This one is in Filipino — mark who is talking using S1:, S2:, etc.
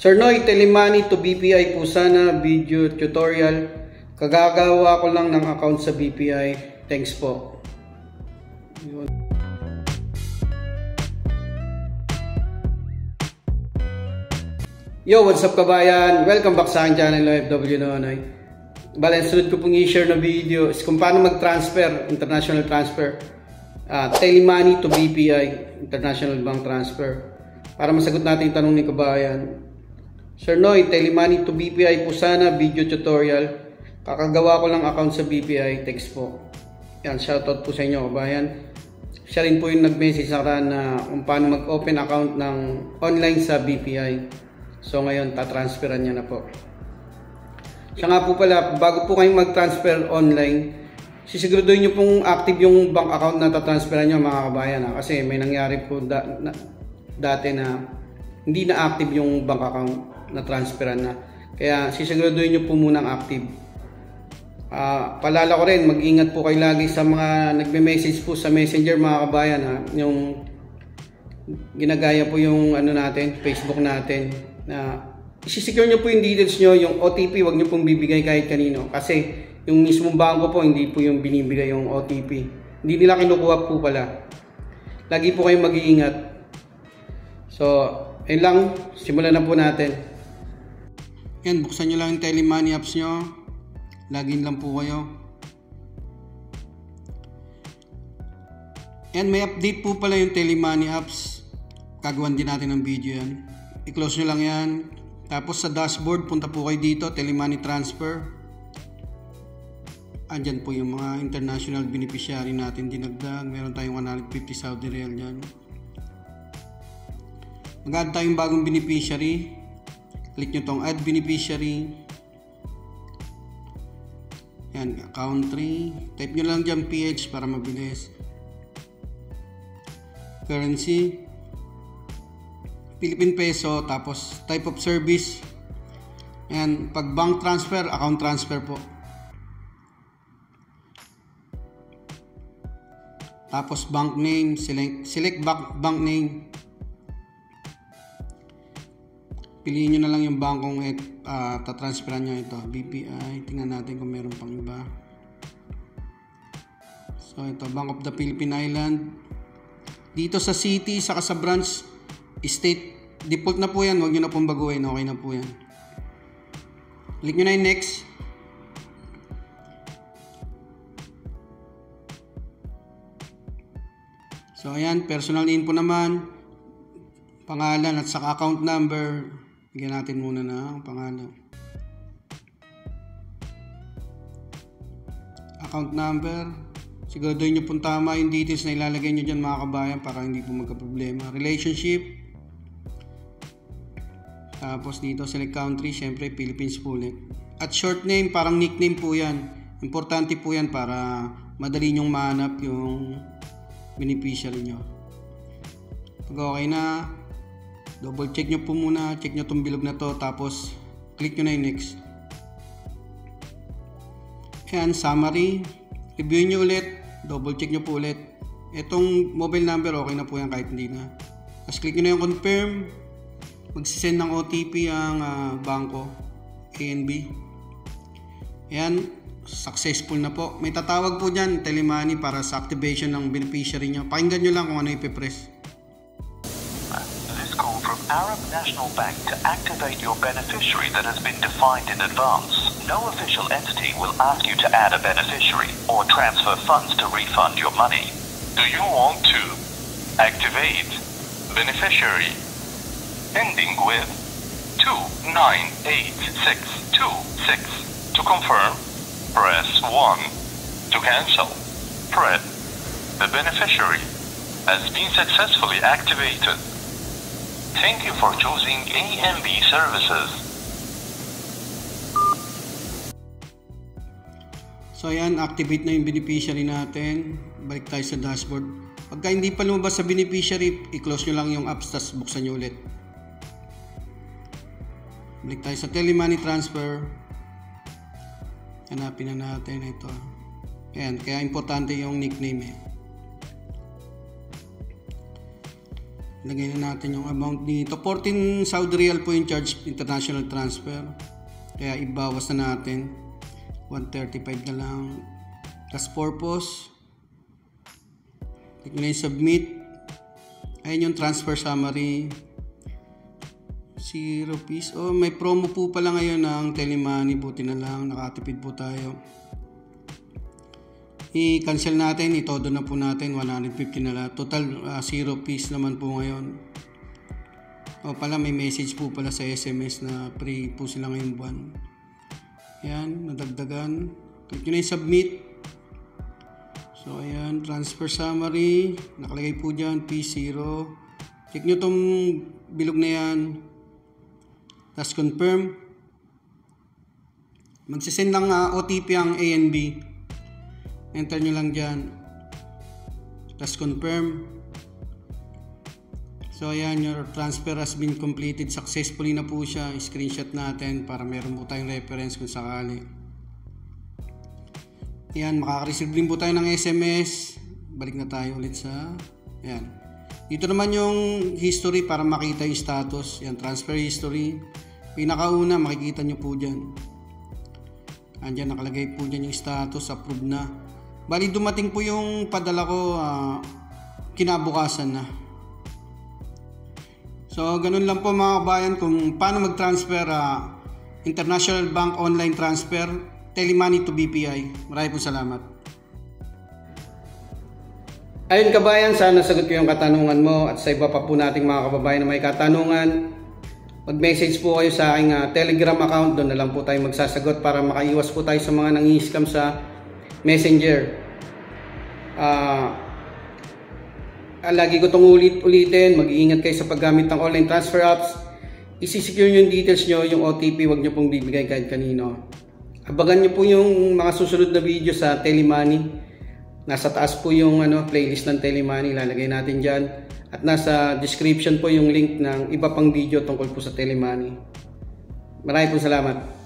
S1: Sir Noy, Telemoney to BPI po sana video tutorial. Kagagawa ko lang ng account sa BPI. Thanks po. Yun. Yo, what's up kabayan? Welcome back sa aking channel OFW Nonoy. Bale, sunod ko pong i-share na video is kung paano mag-transfer, international transfer. Telemoney to BPI, international bank transfer. Para masagot natin yung tanong ni kabayan. Sir Noy, Telemoney to BPI po sana video tutorial. Kakagawa ko lang account sa BPI. Text po. Yan, shoutout po sa inyo kabayan. Siya rin po yung nag-message sa akin na kung paano mag-open account ng online sa BPI. So ngayon, tatransferan niya na po. Siya nga po pala, bago po kayong mag-transfer online, sisiguraduhin nyo pong active yung bank account na tatransferan nyo mga kabayan. Kasi may nangyari po dati na hindi na active yung bank account na transferan na. Kaya sisiguraduhin nyo po munang active. Palala ko rin, mag-ingat po kayo lagi sa mga nagme-message po sa messenger mga kabayan. Yung ginagaya po yung ano natin, Facebook natin. Na isi-secure nyo po yung details nyo, yung OTP, wag nyo pong bibigay kahit kanino. Kasi yung mismong bangko po, hindi po yung binibigay yung OTP. Hindi nila kinukuha po pala. Lagi po kayong mag-iingat. So, ayun lang, simulan na po natin. Yan, buksan nyo lang yung Telemoney apps nyo. Login lang po kayo. Yan, may update po pala yung Telemoney apps. Gagawan din natin ng video yan. I-close nyo lang yan. Tapos sa dashboard, punta po kayo dito, Telemoney transfer. Andyan po yung mga international beneficiary natin dinagdag. Meron tayong 150 Saudi Real dyan. Mag-add tayong bagong beneficiary. Click nyo tong add beneficiary. Yan, country. Type nyo lang dyan PH para mabilis. Currency. Philippine peso. Tapos type of service. Yan, pag bank transfer, account transfer po. Tapos bank name. Select bank name. Piliin nyo na lang yung bankong tatransferan nyo ito. BPI. Tingnan natin kung meron pang iba. So ito, Bank of the Philippine Island. Dito sa city, saka sa branch, state, default na po yan. Huwag nyo na pong baguhin. Okay na po yan. Click nyo na yung next. So ayan, personal info naman. Pangalan at saka account number. Bigyan natin muna na ang pangalan. Account number. Siguraduhin nyo pong tama yung details na ilalagay nyo dyan mga kabayan para hindi po magka-problema. Relationship. Tapos dito select country. Syempre Philippines po ulit. At short name, parang nickname po yan. Importante po yan para madali nyong mahanap yung beneficiary nyo. Pag okay na, double check nyo po muna, check nyo itong bilog na to, tapos click nyo na yung next. Ayan, summary, reviewin nyo ulit, double check nyo po ulit. Itong mobile number, okay na po yan kahit hindi na. Tapos click nyo na yung confirm, magsisend ng OTP ang bangko, ANB. Ayan, successful na po. May tatawag po dyan, Telemoney, para sa activation ng beneficiary nyo. Pakinggan nyo lang kung ano ipipress.
S2: Arab National Bank to activate your beneficiary that has been defined in advance. No official entity will ask you to add a beneficiary or transfer funds to refund your money.
S3: Do you want to activate beneficiary ending with 2986626? To confirm, press 1. To cancel, press. The beneficiary has been successfully activated. Thank you for choosing ANB services.
S1: So ayan, activate na yung beneficiary natin. Balik tayo sa dashboard. Pagka hindi pa lumabas sa beneficiary, i-close nyo lang yung apps, tapos buksan nyo ulit. Balik tayo sa Telemoney transfer. Hanapin na natin ito. Ayan, kaya importante yung nickname eh. Lagay na natin yung amount dito. 14 Saudi Riyal po yung charge international transfer. Kaya ibawas na natin. 135 na lang. Tapos purpose. Click na yung submit. Ayan yung transfer summary. 0 piece. Oh, may promo po pala ngayon ng Telemoney. Buti na lang. Nakatipid po tayo. I-cancel natin, itodo na po natin, 150 na lang. Total 0 piece naman po ngayon. O pala, may message po pala sa SMS na free po sila ngayong buwan. Ayan, nadagdagan. Click nyo na yung submit. So ayan, transfer summary. Nakalagay po dyan, P0. Click nyo tong bilog na yan. Tapos confirm. Magsisend ng OTP ang A and B. Enter nyo lang dyan. Tapos confirm. So ayan, your transfer has been completed successfully na po siya. Screenshot natin para meron po tayong reference kung sakali. Ayan, makaka-receive din po tayo ng SMS. Balik na tayo ulit sa ayan. Dito naman yung history para makita yung status. Ayan, transfer history. Pinakauna, makikita nyo po dyan. Andyan, nakalagay po dyan yung status, approved na. Bali, dumating po yung padala ko kinabukasan na. So, ganun lang po mga kabayan kung paano mag-transfer international bank online transfer, Telemoney to BPI. Maraming po salamat. Ayun kabayan, sana sagot ko yung katanungan mo at sa iba pa po nating mga kababayan na may katanungan. Mag-message po kayo sa aking Telegram account, doon na lang po tayo magsasagot para makaiwas po tayo sa mga nang-i-scam sa Messenger. Lagi ko itong ulitin, mag-iingat kayo sa paggamit ng online transfer apps. Isi-secure nyo yung details nyo, yung OTP, wag nyo pong bibigay kahit kanino. Abangan nyo po yung mga susunod na video sa Telemoney. Nasa taas po yung playlist ng Telemoney, lalagay natin dyan. At nasa description po yung link ng iba pang video tungkol po sa Telemoney. Maraming po salamat.